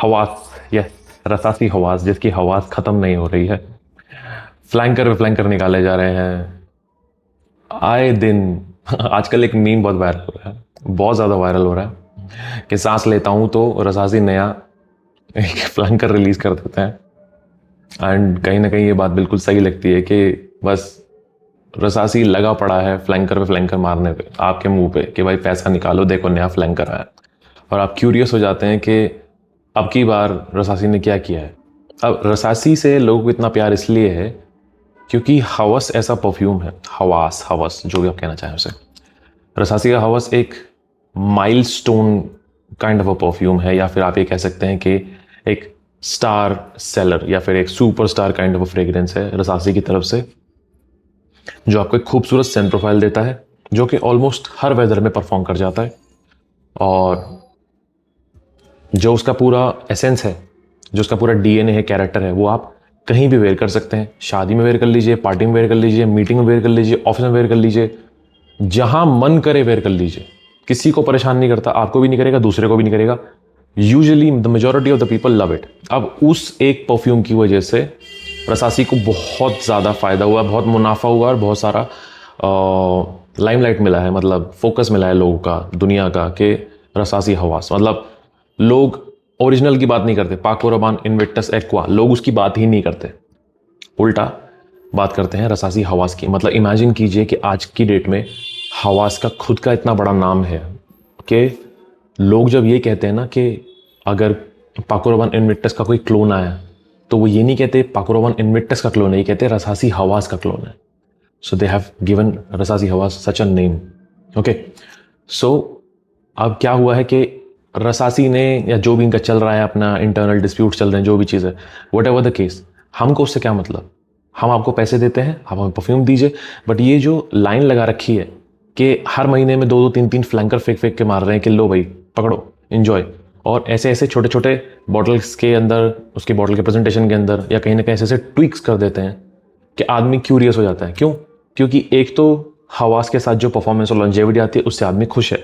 हवास, yes, रसासी हवास, जिसकी हवास खत्म नहीं हो रही है। फ्लैंकर पे फ्लैंकर निकाले जा रहे हैं आए दिन। आजकल एक मीम बहुत वायरल हो रहा है, बहुत ज़्यादा वायरल हो रहा है कि सांस लेता हूँ तो रसासी नया एक फ्लैंकर रिलीज कर देते हैं। एंड कहीं ना कहीं ये बात बिल्कुल सही लगती है कि बस रसासी लगा पड़ा है फ्लैंकर पे फ्लैंकर मारने पे, आपके मुंह पे कि भाई पैसा निकालो, देखो नया फ्लैंकर आया। और आप क्यूरियस हो जाते हैं कि अब की बार रसासी ने क्या किया है। अब रसासी से लोगों को इतना प्यार इसलिए है क्योंकि हवस ऐसा परफ्यूम है, हवास, हवस, जो भी आप कहना चाहें उसे। रसासी का हवस एक milestone kind of a perfume है, या फिर आप ये कह सकते हैं कि एक स्टार सेलर या फिर एक superstar kind of a fragrance है रसासी की तरफ से, जो आपको एक खूबसूरत सेंट प्रोफाइल देता है, जो कि ऑलमोस्ट हर वेदर में परफॉर्म कर जाता है। और जो उसका पूरा एसेंस है, जो उसका पूरा डीएनए है, कैरेक्टर है, वो आप कहीं भी वेयर कर सकते हैं। शादी में वेयर कर लीजिए, पार्टी में वेयर कर लीजिए, मीटिंग में वेयर कर लीजिए, ऑफिस में वेयर कर लीजिए, जहां मन करे वेयर कर लीजिए। किसी को परेशान नहीं करता, आपको भी नहीं करेगा, दूसरे को भी नहीं करेगा। Usually the majority of the people love it. अब उस एक परफ्यूम की वजह से रसासी को बहुत ज़्यादा फायदा हुआ, बहुत मुनाफा हुआ और बहुत सारा लाइमलाइट मिला है, मतलब फोकस मिला है लोगों का, दुनिया का, कि रसासी हवास। मतलब लोग ओरिजिनल की बात नहीं करते, पाको रबान इन्विक्टस एक्वा, लोग उसकी बात ही नहीं करते, उल्टा बात करते हैं रसासी हवास की। मतलब इमेजिन कीजिए कि आज की डेट में हवास का खुद का इतना बड़ा नाम है कि लोग जब ये कहते हैं ना कि अगर पाको रबान इन्विक्टस का कोई क्लोन आया, तो वो ये नहीं कहते पाको रबान इन्विक्टस का क्लोन है, ये कहते रसासी हवास का क्लोन है। So they have given Rasasi Hawas such a name. Okay, so अब क्या हुआ है कि रसासी ने, या जो भी इनका चल रहा है, अपना इंटरनल डिस्प्यूट चल रहे हैं, जो भी चीज़ है, वट एवर द केस, हमको उससे क्या मतलब। हम आपको पैसे देते हैं, आप हमें परफ्यूम दीजिए, बट ये जो लाइन लगा रखी है कि हर महीने में 2-2 3-3 फ्लैंकर फेंक फेंक के मार रहे हैं कि लो भाई पकड़ो, इन्जॉय, और ऐसे ऐसे छोटे छोटे बॉटल्स के अंदर, उसके बॉटल के प्रेजेंटेशन के अंदर, या कहीं ना कहीं ऐसे ऐसे ट्विक्स कर देते हैं कि आदमी क्यूरियस हो जाता है। क्यों? क्योंकि एक तो हवास के साथ जो परफॉर्मेंस और लॉन्जेविटी आती है, उससे आदमी खुश है,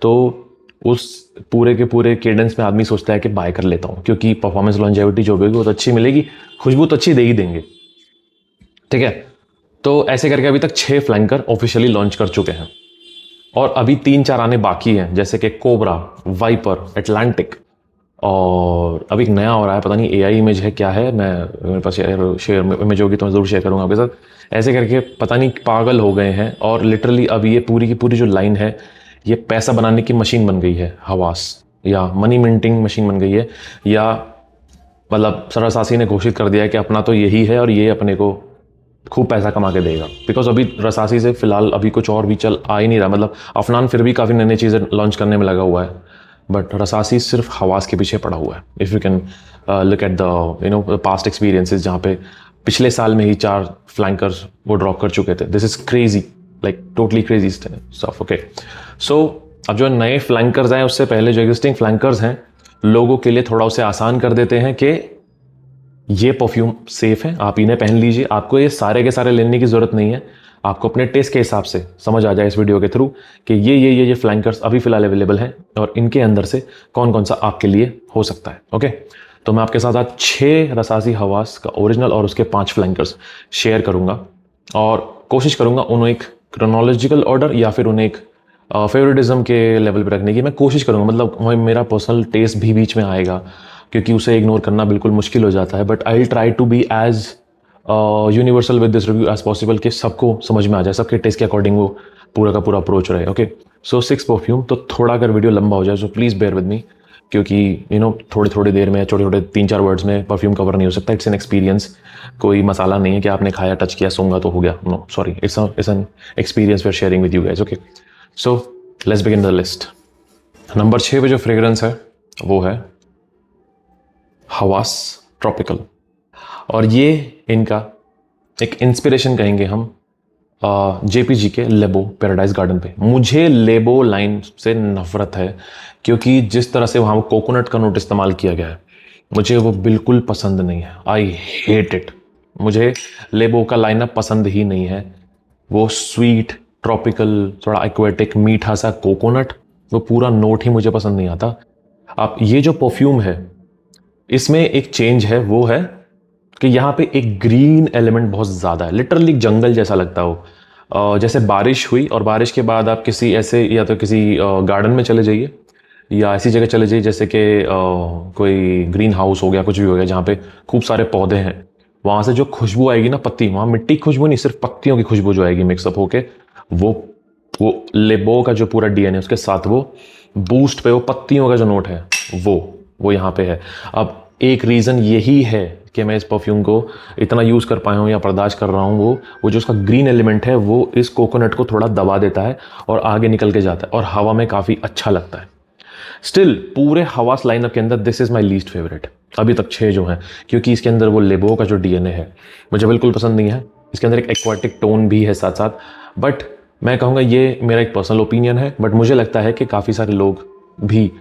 तो उस पूरे के पूरे केडेंस में आदमी सोचता है कि बाय कर लेता हूँ, क्योंकि परफॉर्मेंस लॉन्जेविटी जो भी होगी वो तो अच्छी मिलेगी, खुशबू तो अच्छी दे ही देंगे। ठीक है, तो ऐसे करके अभी तक 6 फ्लैंकर ऑफिशियली लॉन्च कर चुके हैं, और अभी 3-4 आने बाकी हैं, जैसे कि कोबरा, वाइपर, एटलांटिक, और अभी एक नया हो रहा है, पता नहीं एआई इमेज है क्या है, मैं, मेरे पास शेयर इमेज होगी तो मैं ज़रूर शेयर करूंगा आपके साथ। ऐसे करके पता नहीं पागल हो गए हैं, और लिटरली अब ये पूरी की पूरी जो लाइन है, ये पैसा बनाने की मशीन बन गई है हवास, या मनी मिंटिंग मशीन बन गई है, या मतलब रसासी ने घोषित कर दिया है कि अपना तो यही है और ये अपने को खूब पैसा कमा के देगा। बिकॉज अभी रसासी से फिलहाल अभी कुछ और भी चल आ ही नहीं रहा। मतलब अफनान फिर भी काफ़ी नई नई चीज़ें लॉन्च करने में लगा हुआ है, बट रसासी सिर्फ हवास के पीछे पड़ा हुआ है। If you can look at the past experiences, जहाँ पे पिछले साल में ही 4 फ्लैंकर्स वो ड्रॉप कर चुके थे। This is crazy, like totally crazy stuff. Okay, so अब जो नए फ्लैंकर्स आए, उससे पहले जो एग्जिस्टिंग फ्लैंकर्स हैं, लोगों के लिए थोड़ा उसे आसान कर देते हैं कि ये परफ्यूम सेफ है, आप इन्हें पहन लीजिए, आपको ये सारे के सारे लेने की जरूरत नहीं है। आपको अपने टेस्ट के हिसाब से समझ आ जाए इस वीडियो के थ्रू कि ये फ्लैंकर्स अभी फिलहाल अवेलेबल हैं, और इनके अंदर से कौन कौन सा आपके लिए हो सकता है। ओके, तो मैं आपके साथ आज 6 रसासी हवास का ओरिजिनल और उसके 5 फ्लैंकर्स शेयर करूंगा, और कोशिश करूंगा उन्हें एक क्रोनोलॉजिकल ऑर्डर या फिर उन्हें एक फेवरेटिज्म के लेवल पर रखने की मैं कोशिश करूंगा। मतलब मेरा पर्सनल टेस्ट भी बीच में आएगा, क्योंकि उसे इग्नोर करना बिल्कुल मुश्किल हो जाता है, but I will try to be as universal with this review as possible, कि सबको समझ में आ जाए, सबके टेस्ट के अकॉर्डिंग वो पूरा का पूरा अप्रोच रहे। ओके, सो 6 परफ्यूम, तो थोड़ा अगर वीडियो लंबा हो जाए so please bear with me, क्योंकि थोड़ी थोड़ी देर में, छोटे छोटे 3-4 वर्ड्स में परफ्यूम कवर नहीं हो सकता। इट्स एन एक्सपीरियंस, कोई मसाला नहीं है कि आपने खाया, टच किया, सूंघा तो हो गया। No, sorry, it's an experience we are sharing with you guys. Okay, so let's begin the list. Number 6 पे जो फ्रेग्रेंस है वो है हवास ट्रॉपिकल, और ये इनका एक इंस्पिरेशन कहेंगे हम जेपीजी के लेबो पैराडाइज गार्डन पे। मुझे लेबो लाइन से नफरत है, क्योंकि जिस तरह से वहाँ कोकोनट का नोट इस्तेमाल किया गया है, मुझे वो बिल्कुल पसंद नहीं है। I hate it. मुझे लेबो का लाइनअप पसंद ही नहीं है। वो स्वीट, ट्रॉपिकल, थोड़ा एक्वेटिक, मीठा सा कोकोनट, वो पूरा नोट ही मुझे पसंद नहीं आता। अब ये जो परफ्यूम है, इसमें एक चेंज है, वो है कि यहाँ पे एक ग्रीन एलिमेंट बहुत ज़्यादा है, लिटरली जंगल जैसा लगता हो। जैसे बारिश हुई और बारिश के बाद आप किसी ऐसे या तो किसी गार्डन में चले जाइए या ऐसी जगह चले जाइए जैसे कि कोई ग्रीन हाउस हो गया, कुछ भी हो गया, जहाँ पे खूब सारे पौधे हैं। वहाँ से जो खुशबू आएगी ना, पत्ती, वहाँ मिट्टी की खुशबू नहीं, सिर्फ पत्तियों की खुशबू जो आएगी मिक्सअप होके, वो वो लेबो का जो पूरा डीएनए उसके साथ वो बूस्ट पे वो पत्तियों का जो नोट है वो यहाँ पे है। अब एक रीज़न यही है कि मैं इस परफ्यूम को इतना यूज़ कर पाया हूँ या बर्दाश्त कर रहा हूँ, वो जो उसका ग्रीन एलिमेंट है वो इस कोकोनट को थोड़ा दबा देता है और आगे निकल के जाता है और हवा में काफ़ी अच्छा लगता है। स्टिल पूरे हवास लाइनअप के अंदर this is my least favourite अभी तक 6 जो हैं, क्योंकि इसके अंदर वो लेबो का जो डीएनए है मुझे बिल्कुल पसंद नहीं है। इसके अंदर एक एक्वाटिक टोन भी है साथ साथ, बट मैं कहूँगा ये मेरा एक पर्सनल ओपिनियन है, बट मुझे लगता है कि काफ़ी सारे लोग भी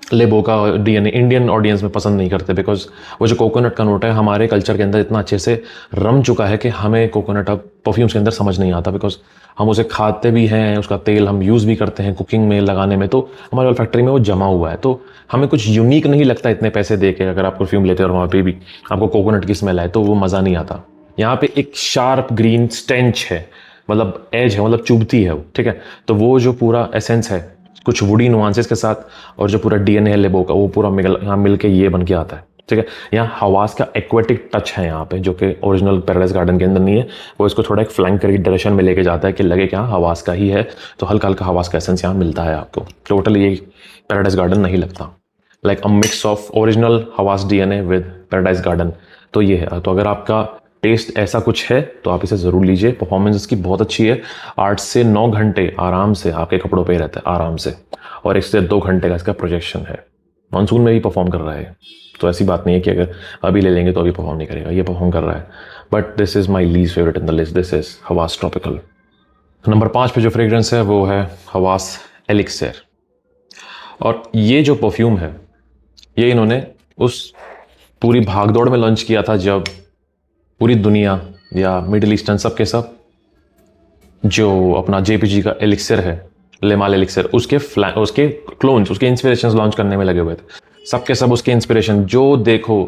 लेबो का डीएनए इंडियन ऑडियंस में पसंद नहीं करते, बिकॉज वो जो कोकोनट का नोट है हमारे कल्चर के अंदर इतना अच्छे से रम चुका है कि हमें कोकोनट अब परफ्यूम्स के अंदर समझ नहीं आता, बिकॉज हम उसे खाते भी हैं, उसका तेल हम यूज़ भी करते हैं कुकिंग में लगाने में, तो हमारे फैक्ट्री में वो जमा हुआ है, तो हमें कुछ यूनिक नहीं लगता इतने पैसे दे के। अगर आप परफ्यूम लेते हो और वहाँ पे भी आपको कोकोनट की स्मेल आए तो वो मज़ा नहीं आता। यहाँ पे एक शार्प ग्रीन स्टेंच है, मतलब एज है, मतलब चुभती है वो, ठीक है। तो वो जो पूरा एसेंस है कुछ वुडी नुआंसेस के साथ और जो पूरा डीएनए है लेबो का वो पूरा यहाँ मिल के ये बन के आता है, ठीक है। यहाँ हवास का एक्वेटिक टच है यहाँ पे, जो कि ओरिजिनल पैराडाइज गार्डन के अंदर नहीं है। वो इसको थोड़ा एक फ्लैंक करके डायरेक्शन में लेके जाता है कि लगे कि हाँ हवास का ही है, तो हल्का हल्का हवास का एसेंस यहाँ मिलता है आपको। टोटली ये पैराडाइज गार्डन नहीं लगता, like a mix of original Hawas DNA with paradise garden. तो ये है, तो अगर आपका टेस्ट ऐसा कुछ है तो आप इसे ज़रूर लीजिए। परफॉर्मेंस इसकी बहुत अच्छी है, 8 से 9 घंटे आराम से आपके कपड़ों पे रहता है आराम से, और 1 से 2 घंटे का इसका प्रोजेक्शन है। मानसून में भी परफॉर्म कर रहा है, तो ऐसी बात नहीं है कि अगर अभी ले लेंगे तो अभी परफॉर्म नहीं करेगा, ये परफॉर्म कर रहा है। But this is my least favourite in the list, this is Hawas tropical. Number 5 पे जो फ्रेग्रेंस है वो है हवास एलिक्सर। और ये जो परफ्यूम है ये इन्होंने उस पूरी भागदौड़ में लॉन्च किया था जब पूरी दुनिया या मिडिल ईस्टर्न सब के सब जो अपना जेपीजी का एलिक्सर है, लेमाल एलिक्सर, उसके क्लोन्स, उसके इंस्पिरेशंस लॉन्च करने में लगे हुए थे। सब के सब उसके इंस्पिरेशन जो देखो,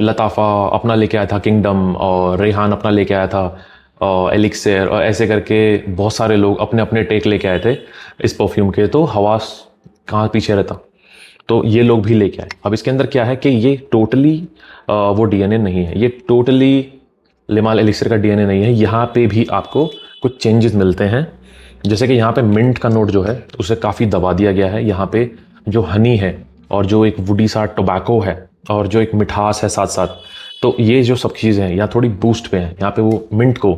लताफ़ा अपना लेके आया था किंगडम, और रेहान अपना लेके आया था एलिक्सर, और ऐसे करके बहुत सारे लोग अपने अपने टेक लेके आए थे इस परफ्यूम के। तो हवास कहाँ पीछे रहता, तो ये लोग भी लेके आए। अब इसके अंदर क्या है कि ये टोटली वो डीएनए नहीं है, ये टोटली लेमाल एलिक्सर का डीएनए नहीं है। यहाँ पे भी आपको कुछ चेंजेस मिलते हैं, जैसे कि यहाँ पे मिंट का नोट जो है उसे काफ़ी दबा दिया गया है। यहाँ पे जो हनी है और जो एक वुडी सा टोबैको है और जो एक मिठास है साथ साथ, तो ये जो सब चीज़ें हैं यहाँ थोड़ी बूस्ट पे हैं। यहाँ पे वो मिंट को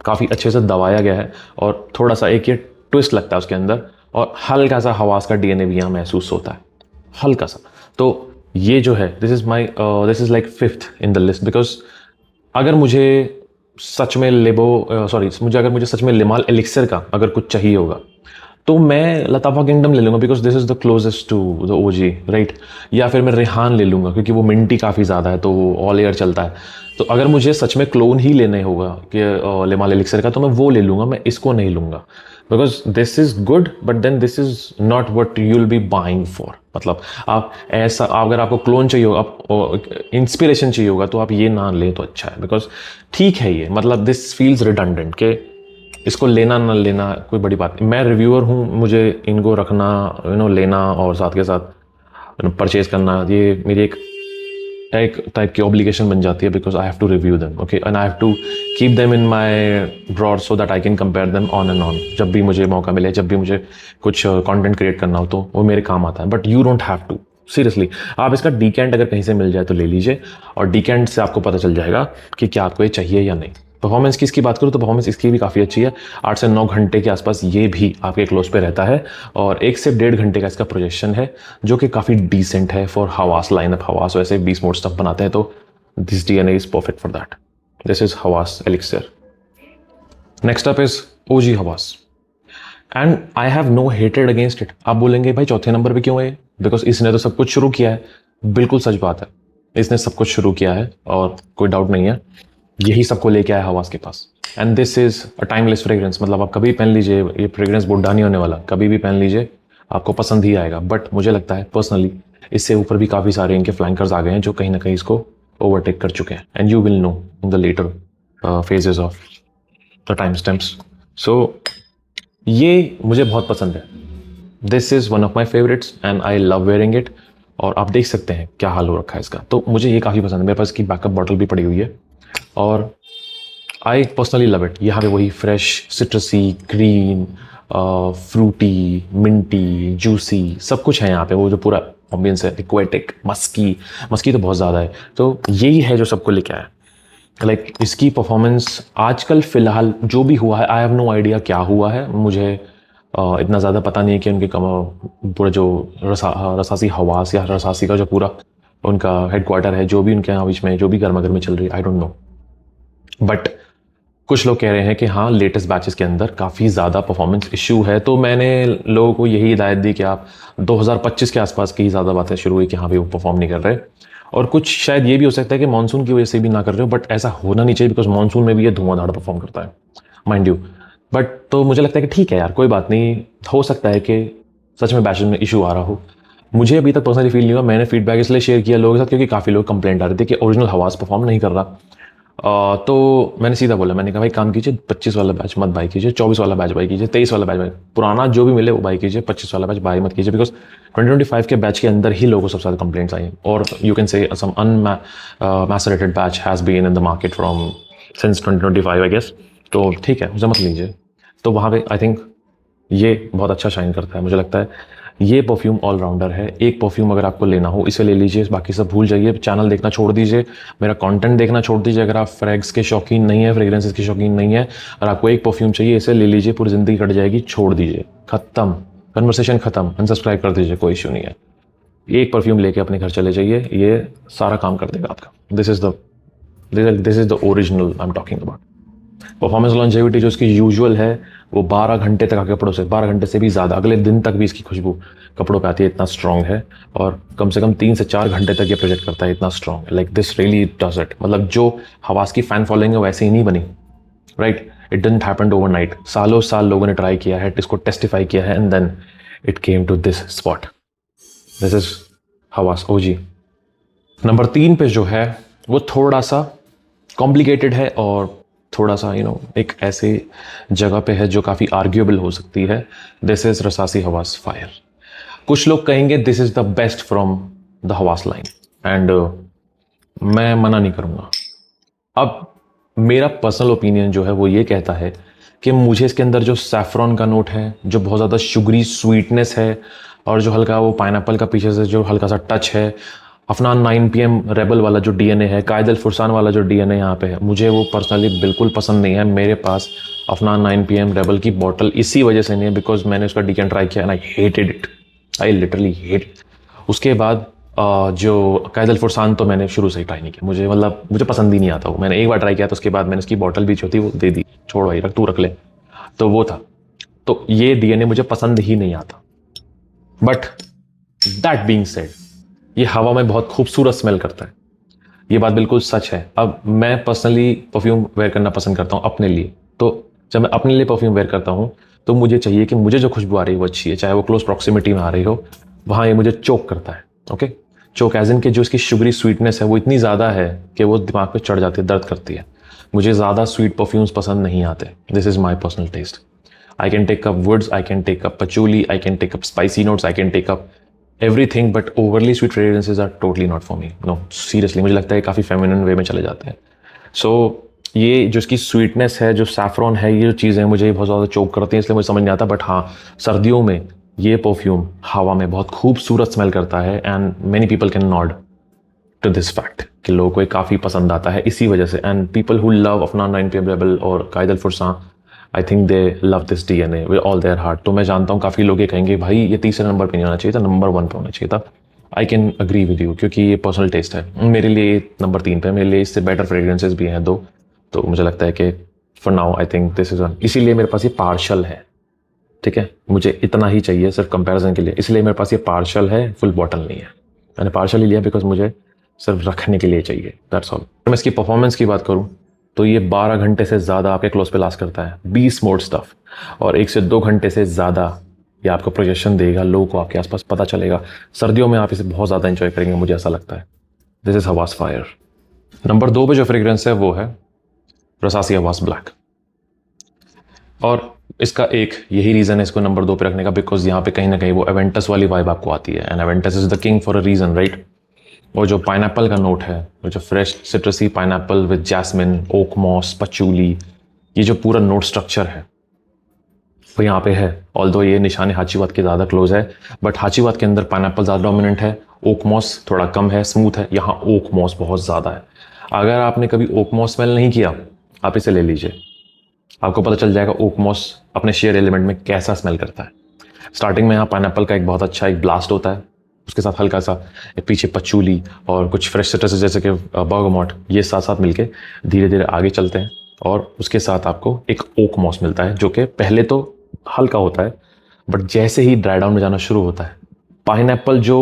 काफ़ी अच्छे से दबाया गया है और थोड़ा सा एक ये ट्विस्ट लगता है उसके अंदर, और हल्का सा हवास का डीएनए भी यहाँ महसूस होता है, हल्का सा। तो ये जो है this is like 5th in the list, because अगर मुझे सच में अगर मुझे सच में लेमाल एलिक्सर का अगर कुछ चाहिए होगा तो मैं लताफ़ा किंगडम ले लूँगा, because this is the closest to the OG, right. या फिर मैं रेहान ले लूँगा क्योंकि वो मिंटी काफ़ी ज़्यादा है, तो वो ऑल ईयर चलता है। तो अगर मुझे सच में क्लोन ही लेने होगा कि लेमाल एलिक्सर का, तो मैं वो ले लूँगा, मैं इसको नहीं लूँगा, because this is good but then this is not what you will be buying for. मतलब आप ऐसा, अगर आपको क्लोन चाहिए होगा, आप इंस्पिरेशन चाहिए होगा, तो आप ये ना लें तो अच्छा है, बिकॉज ठीक है ये, मतलब दिस फील्स रिडंडेंट के इसको लेना ना लेना कोई बड़ी बात नहीं। मैं रिव्यूअर हूँ, मुझे इनको रखना, लेना और साथ के साथ परचेज करना, ये मेरी एक टाइप की ऑब्लिगेशन बन जाती है, because I have to review them, okay, and I have to keep them in my drawer so that I can compare them on and on. जब भी मुझे मौका मिले, जब भी मुझे कुछ कंटेंट क्रिएट करना हो तो वो मेरे काम आता है, but you don't have to. Seriously, आप इसका डीकेंट अगर कहीं से मिल जाए तो ले लीजिए, और डीकेंट से आपको पता चल जाएगा कि क्या आपको ये चाहिए या नहीं। परफॉर्मेंस की इसकी बात करूँ तो परफॉर्मेंस इसकी भी काफ़ी अच्छी है, 8 से 9 घंटे के आसपास ये भी आपके क्लोज पे रहता है, और 1 से 1.5 घंटे का इसका प्रोजेक्शन है, जो कि काफ़ी डिसेंट है फॉर हवास लाइनअप। हवास वैसे 20 मोड स्टफ बनाते हैं, तो this DNA is perfect for that. This is Hawas elixir. Next up is OG Hawas, and I have no hated against it. आप बोलेंगे भाई चौथे नंबर पे क्यों है, बिकॉज इसने तो सब कुछ शुरू किया है। बिल्कुल सच बात है, इसने सब कुछ शुरू किया है और कोई डाउट नहीं है, यही सबको लेके आया हवास के पास। And this is a timeless fragrance, मतलब आप कभी पहन लीजिए, ये फ्रेग्रेंस बुढ़ा नहीं होने वाला, कभी भी पहन लीजिए आपको पसंद ही आएगा। बट मुझे लगता है पर्सनली इससे ऊपर भी काफ़ी सारे इनके फ्लैंकर्स आ गए हैं जो कहीं ना कहीं इसको ओवरटेक कर चुके हैं, and you will know in the later phases of the time stamps. So ये मुझे बहुत पसंद है, this is one of my favourites and I love wearing it. और आप देख सकते हैं क्या हाल हो रखा है इसका, तो मुझे ये काफ़ी पसंद है। मेरे पास इसकी बैकअप बॉटल भी पड़ी हुई है और आई पर्सनली लव इट। यहाँ पे वही fresh citrusy, green, fruity, minty, juicy सब कुछ है यहाँ पे। वो जो पूरा एम्बियंस है, एक्वेटिक, मस्की, मस्की तो बहुत ज़्यादा है। तो यही है जो सबको लेके आया। लाइक इसकी परफॉर्मेंस आजकल फ़िलहाल जो भी हुआ है, आई हैव नो आइडिया क्या हुआ है। मुझे इतना ज़्यादा पता नहीं है कि उनके पूरा जो रसासी हवास या रसासी का जो पूरा उनका हेडक्वार्टर है, जो भी उनके यहाँ बीच में जो भी गर्मा गर्मी चल रही है, आई डोंट नो। बट कुछ लोग कह रहे हैं कि हाँ, लेटेस्ट बैचेस के अंदर काफ़ी ज़्यादा परफॉर्मेंस इशू है। तो मैंने लोगों को यही हिदायत दी कि आप 2025 के आसपास की ज़्यादा बातें शुरू हुई कि हाँ भाई वो परफॉर्म नहीं कर रहे। और कुछ शायद ये भी हो सकता है कि मानसून की वजह से भी ना कर रहे हो, बट ऐसा होना नहीं चाहिए बिकॉज मानसून में भी ये धुआंधार परफॉर्म करता है, माइंड यू। बट तो मुझे लगता है कि ठीक है यार, कोई बात नहीं, हो सकता है कि सच में बैचेस में इशू आ रहा हो। मुझे अभी तक पर्सनली फील नहीं हुआ। मैंने फीडबैक इसलिए शेयर किया लोगों के साथ क्योंकि काफ़ी लोग कंप्लेंट आ रहे थे कि ओरिजिनल हवास परफॉर्म नहीं कर रहा। तो मैंने सीधा बोला, मैंने कहा भाई काम कीजिए, 25 वाला बैच मत बाई कीजिए, 24 वाला बैच बाई कीजिए, 23 वाला बैच बाई, पुराना जो भी मिले वो बाई कीजिए, 25 वाला बैच बाई मत कीजिए। बिकॉज 2025 के बैच के अंदर ही लोगों को सबसे ज़्यादा कंप्लेंट्स आई, और you can see some unmacerated batch has been in the market from since 2025 I guess. तो ठीक है, उसे मत लीजिए। तो वहाँ पे आई थिंक ये बहुत अच्छा शाइन करता है। मुझे लगता है ये परफ्यूम ऑलराउंडर है। एक परफ्यूम अगर आपको लेना हो इसे ले लीजिए, बाकी सब भूल जाइए, चैनल देखना छोड़ दीजिए, मेरा कंटेंट देखना छोड़ दीजिए। अगर आप फ्रेग्स के शौकीन नहीं है, फ्रेग्रेंसेस के शौकीन नहीं है, और आपको एक परफ्यूम चाहिए, इसे ले लीजिए, पूरी ज़िंदगी कट जाएगी, छोड़ दीजिए, ख़त्म, कन्वर्सेशन ख़त्म, अनसब्सक्राइब कर दीजिए, कोई इशू नहीं है। एक परफ्यूम लेके अपने घर चले जाइए, ये सारा काम कर देगा आपका। This is the original I am talking about. Performance longevity जो इसकी यूजुअल है वो 12 घंटे तक आके कपड़ों से, 12 घंटे से भी ज़्यादा, अगले दिन तक भी इसकी खुशबू कपड़ों पे आती है, इतना स्ट्रॉन्ग है। और कम से कम 3 से 4 घंटे तक ये प्रोजेक्ट करता है, इतना स्ट्रॉन्ग है। Like this really does it. मतलब जो हवास की फ़ैन फॉलोइंग है वैसे ही नहीं बनी, right? It didn't happen overnight. सालों साल लोगों ने ट्राई किया है, इसको टेस्टिफाई किया है, and then it came to this spot. This is Hawas OG. Number 3 पे जो है वो थोड़ा सा कॉम्प्लिकेटेड है और थोड़ा सा एक ऐसे जगह पे है जो काफ़ी आर्ग्यूएबल हो सकती है। This is Rasasi Hawas fire. कुछ लोग कहेंगे this is the best from the Hawas line, and मैं मना नहीं करूँगा। अब मेरा पर्सनल ओपिनियन जो है वो ये कहता है कि मुझे इसके अंदर जो सैफ्रॉन का नोट है, जो बहुत ज़्यादा शुगरी स्वीटनेस है, और जो हल्का वो पाइनएप्पल का पीछे से जो हल्का सा टच है, अफनान 9 PM रेबल वाला जो डीएनए है, कायद अल फुरसान वाला जो डीएनए यहाँ पे है, मुझे वो पर्सनली बिल्कुल पसंद नहीं है। मेरे पास अफनान 9 PM रेबल की बॉटल इसी वजह से नहीं है बिकॉज मैंने उसका डीकैन ट्राई किया and I hated it, I literally hate it. उसके बाद जो कायद अल फुरसान तो मैंने शुरू से ही ट्राई नहीं किया, मुझे पसंद ही नहीं आता वो। मैंने एक बार ट्राई किया तो उसके बाद मैंने उसकी बॉटल भी जो थी वो दे दी, छोड़ भाई तू रख ले, तो वो था। तो ये डीएनए मुझे पसंद ही नहीं आता। बट दैट बीइंग सेड, ये हवा में बहुत खूबसूरत स्मेल करता है, ये बात बिल्कुल सच है। अब मैं पर्सनली परफ्यूम वेयर करना पसंद करता हूँ अपने लिए, तो जब मैं अपने लिए परफ्यूम वेयर करता हूँ तो मुझे चाहिए कि मुझे जो खुशबू आ रही है वो अच्छी है, चाहे वो क्लोज प्रॉक्सिमिटी में आ रही हो, वहाँ ये मुझे चोक करता है। ओके, चोक एज इन के जो इसकी शुगरी स्वीटनेस है वो इतनी ज़्यादा है कि वो दिमाग पे चढ़ जाती है, दर्द करती है। मुझे ज़्यादा स्वीट परफ्यूम्स पसंद नहीं आते। This is my personal taste. I can take up woods, I can take up patchouli, I can take up spicy notes, I can take up everything, but overly sweet fragrances are totally not for me. No, seriously, मुझे लगता है काफ़ी feminine वे में चले जाते हैं। So ये जो इसकी sweetness है, जो saffron है, ये जो चीज़ें मुझे बहुत ज़्यादा चोक करती हैं, इसलिए मुझे समझ नहीं आता। बट हाँ, सर्दियों में ये परफ्यूम हवा में बहुत खूबसूरत स्मेल करता है, and many people can nod to this fact कि लोगों को ये काफ़ी पसंद आता है इसी वजह से। And people who love Afnan 9 PM rebel और Qaed al Fursan, I think they love this DNA with all their heart. तो मैं जानता हूँ काफ़ी लोग ये कहेंगे भाई ये तीसरे नंबर पे नहीं होना चाहिए था, नंबर 1 पे होना चाहिए था। I can agree with you क्योंकि ये पर्सनल टेस्ट है। मेरे लिए नंबर 3 पे, मेरे लिए इससे बेटर फ्रेग्रेंसेस भी हैं 2, तो मुझे लगता है कि for now I think this is one. इसीलिए मेरे पास ये पार्शल है, ठीक है, मुझे इतना ही चाहिए सिर्फ कंपैरिजन के लिए, इसलिए मेरे पास ये पार्शल है, फुल बॉटल नहीं है। मैंने पार्शल ही लिया बिकॉज मुझे सिर्फ रखने के लिए चाहिए, दैट्स ऑल। मैं इसकी परफॉर्मेंस की बात करूँ तो ये 12 घंटे से ज़्यादा आपके क्लोज पे लास्ट करता है, 20 मोड स्टफ, और 1 से 2 घंटे से ज़्यादा ये आपको प्रोजेक्शन देगा, लोगों को आपके आसपास पता चलेगा। सर्दियों में आप इसे बहुत ज़्यादा एंजॉय करेंगे, मुझे ऐसा लगता है। This is Hawas fire. Number 2 पे जो फ्रेग्रेंस है वो है रसासी हवास ब्लैक। और इसका एक यही रीज़न है इसको नंबर 2 पे रखने का, बिकॉज यहाँ पे कहीं ना कहीं वो एवेंटस वाली वाइब आपको आती है, and Aventus is the king for a reason, right. और जो पाइनएप्पल का नोट है, वो जो fresh citrusy pineapple with jasmine, oak moss, patchouli, ये जो पूरा नोट स्ट्रक्चर है वो यहाँ पे है। ऑल्दो ये निशाने हाचीवात के ज़्यादा क्लोज है, बट हाचीवात के अंदर पाइनएप्पल ज़्यादा डोमिनेंट है, ओक मॉस थोड़ा कम है, स्मूथ है। यहाँ ओक मॉस बहुत ज़्यादा है। अगर आपने कभी ओक मॉस स्मेल नहीं किया, आप इसे ले लीजिए, आपको पता चल जाएगा ओक मॉस अपने शेयर एलिमेंट में कैसा स्मेल करता है। स्टार्टिंग में यहाँ पाइनएप्पल का एक बहुत अच्छा एक ब्लास्ट होता है, उसके साथ हल्का सा एक पीछे पचूली और कुछ फ्रेश सिट्रस जैसे कि बर्गमॉट, ये साथ साथ मिलके धीरे धीरे आगे चलते हैं, और उसके साथ आपको एक ओक मॉस मिलता है जो कि पहले तो हल्का होता है, बट जैसे ही ड्राई डाउन में जाना शुरू होता है, पाइनएप्पल जो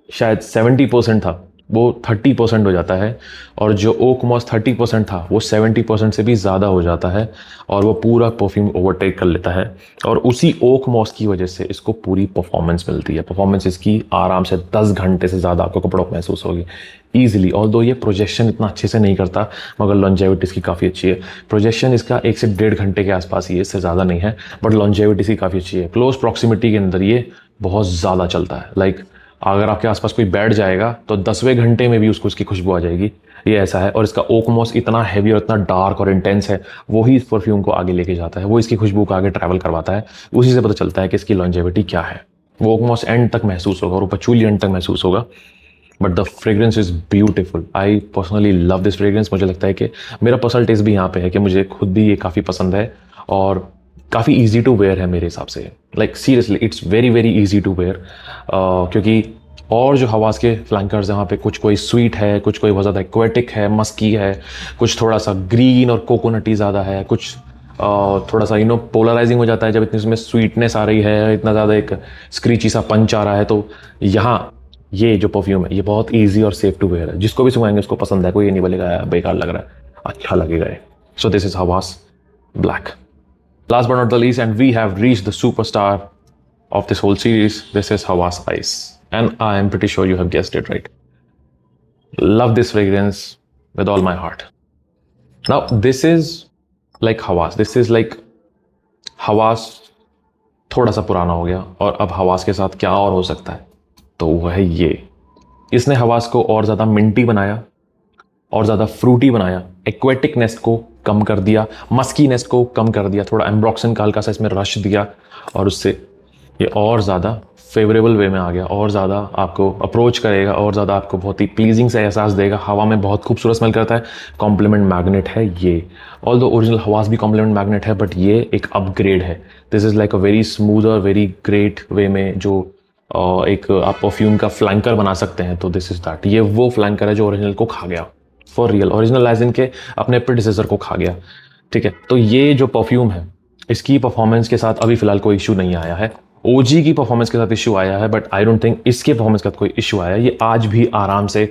शायद 70% था वो 30% हो जाता है, और जो ओक मॉस 30% था वो 70% से भी ज़्यादा हो जाता है, और वो पूरा परफ्यूम ओवरटेक कर लेता है। और उसी ओक मॉस की वजह से इसको पूरी परफॉर्मेंस मिलती है। परफॉर्मेंस इसकी आराम से 10 घंटे से ज़्यादा आपको कपड़ों पर महसूस होगी ईजिली। ऑल्दो ये प्रोजेक्शन इतना अच्छे से नहीं करता, मगर लॉन्जेविटी इसकी काफ़ी अच्छी है। प्रोजेक्शन इसका 1 से 1.5 घंटे के आसपास ही है, इससे ज़्यादा नहीं है, बट लॉन्जेविटी इसकी काफ़ी अच्छी है। क्लोज प्रॉक्सिमिटी के अंदर ये बहुत ज़्यादा चलता है। लाइक अगर आपके आसपास कोई बैठ जाएगा तो 10वें घंटे में भी उसको उसकी खुशबू आ जाएगी, ये ऐसा है। और इसका ओक मॉस इतना हैवी और इतना डार्क और इंटेंस है, वही इस परफ्यूम को आगे लेके जाता है, वो इसकी खुशबू को आगे ट्रैवल करवाता है। उसी से पता चलता है कि इसकी लॉन्जेविटी क्या है। वो ओक मॉस एंड तक महसूस होगा और वो पचूली एंड तक महसूस होगा, but the fragrance is beautiful. I personally love this fragrance. मुझे लगता है कि मेरा पर्सनल टेस्ट भी यहाँ पे है कि मुझे खुद भी ये काफ़ी पसंद है, और काफ़ी ईजी टू वेयर है मेरे हिसाब से। Like seriously it's very very easy to wear, क्योंकि और जो हवास के फ्लैंकर्स हैं वहाँ पे कुछ कोई स्वीट है, कुछ कोई बहुत ज़्यादा एक्वेटिक है, मस्की है, कुछ थोड़ा सा ग्रीन और कोकोनटी ज़्यादा है, कुछ थोड़ा सा पोलराइजिंग हो जाता है जब इतनी उसमें स्वीटनेस आ रही है, इतना ज़्यादा एक स्क्रीची सा पंच आ रहा है। तो यहाँ ये जो परफ्यूम है ये बहुत ईजी और सेफ टू वेयर है, जिसको भी सुनाएंगे उसको पसंद है, कोई ये नहीं बोलेगा बेकार लग रहा है, अच्छा लगेगा ये। So this is Hawas black. Last but not the least, and we have reached the superstar of this whole series. This is Hawas Ice, and I am pretty sure you have guessed it right. Love this fragrance with all my heart. Now, this is like Hawas. This is like Hawas थोड़ा सा पुराना हो गया, और अब हवास के साथ क्या और हो सकता है, तो वह है ये। इसने हवास को और ज़्यादा मिंटी बनाया, और ज़्यादा फ्रूटी बनाया, एक्वेटिकनेस को कम कर दिया, मस्कीनेस को कम कर दिया, थोड़ा एम्ब्रॉक्सन का हल्का सा इसमें रश दिया, और उससे ये और ज़्यादा फेवरेबल वे में आ गया, और ज़्यादा आपको अप्रोच करेगा, और ज़्यादा आपको बहुत ही प्लीजिंग से एहसास देगा। हवा में बहुत खूबसूरत स्मेल करता है, कॉम्प्लीमेंट मैग्नेट है ये। ऑल्दो ओरिजिनल हवास भी कॉम्प्लीमेंट मैग्नेट है, बट ये एक अपग्रेड है। This is like a very smoother, very great way में जो एक आप परफ्यूम का फ्लैंकर बना सकते हैं, तो दिस इज़ दैट। ये वो फ्लैंकर है जो ओरिजिनल को खा गया, for real. Original as in के अपने प्रेडिसेसर को खा गया, ठीक है। तो ये जो परफ्यूम है इसकी परफॉर्मेंस के साथ अभी फिलहाल कोई इशू नहीं आया है। ओजी की परफॉर्मेंस के साथ इशू आया है, बट आई डोंट थिंक इसके परफॉर्मेंस के साथ कोई इशू आया है। ये आज भी आराम से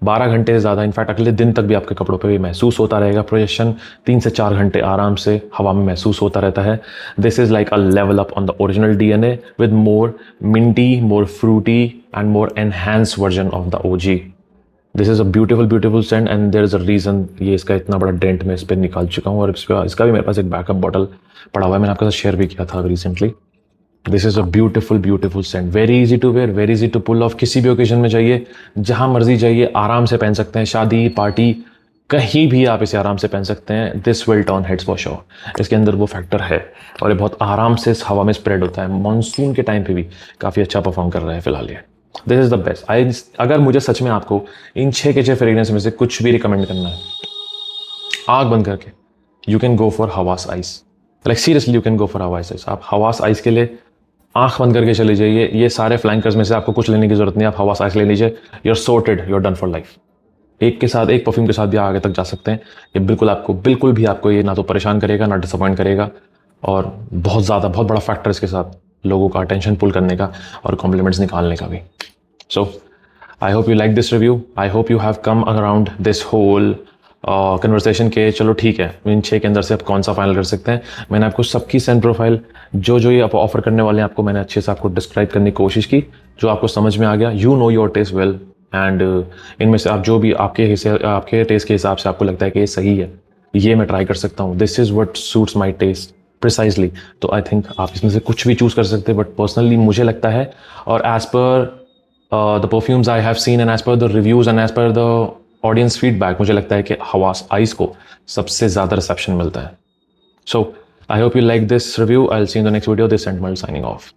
12 घंटे से ज़्यादा, इनफैक्ट अगले दिन तक भी आपके कपड़ों पे भी महसूस होता रहेगा। प्रोजेक्शन 3 से 4 घंटे आराम से हवा में महसूस होता रहता है। This is like a level up on the original DNA with more minty, more fruity and more enhance version of the OG। This is a beautiful scent, and there is a reason ये इसका इतना बड़ा dent मैं इस पर निकाल चुका हूँ, और इसका भी मेरे पास एक बैकअप बॉटल पड़ा हुआ है, मैंने आपके साथ शेयर भी किया था recently. This is a beautiful scent, very easy to wear, very easy to pull off. किसी भी ओकेजन में चाहिए, जहाँ मर्जी चाहिए, आराम से पहन सकते हैं। शादी पार्टी कहीं भी आप इसे आराम से पहन सकते हैं। This will turn heads for sure. इसके अंदर वो फैक्टर है, और ये बहुत आराम से इस हवा में स्प्रेड होता है। मानसून के टाइम पे भी काफ़ी अच्छा परफॉर्म कर रहा है फिलहाल ये। This is the best. अगर मुझे सच में आपको इन 6 के 6 फ्रेग्रेंस में से कुछ भी रिकमेंड करना है, आँख बंद करके you can go for Hawas ice. Like seriously you can go for Hawas ice. आप हवास आइस के लिए आँख बंद करके चले जाइए। ये सारे फ्लैंकर्स में से आपको कुछ लेने की जरूरत नहीं, आप हवास आइस ले लीजिए। You are sorted, you are done for life. एक के साथ, एक परफ्यूम के साथ भी आगे तक जा सकते हैं। ये बिल्कुल भी आपको ये ना तो परेशान करेगा, ना डिसअपॉइंट करेगा, और बहुत बड़ा फैक्टर इसके साथ लोगों का अटेंशन पुल करने का और कॉम्प्लीमेंट्स निकालने का भी। So I hope you like this review. I hope you have come around this whole conversation के चलो ठीक है, इन 6 के अंदर से आप कौन सा फाइनल कर सकते हैं। मैंने आपको सबकी सेंड प्रोफाइल जो जो ये आप ऑफर करने वाले हैं आपको मैंने अच्छे से आपको डिस्क्राइब करने की कोशिश की, जो आपको समझ में आ गया। You know your taste well, and इनमें से आप जो भी आपके टेस्ट के हिसाब से आपको लगता है कि ये सही है, ये मैं ट्राई कर सकता हूँ, this is what suits my taste precisely, तो आई थिंक आप इसमें से कुछ भी चूज़ कर सकते हैं। बट पर्सनली मुझे लगता है, और as per the perfumes I have seen and as per the reviews and as per the audience feedback, मुझे लगता है कि हवास आइस को सबसे ज़्यादा रिसेप्शन मिलता है। So I hope you like this review. I will see in the next video. This and Mal signing of.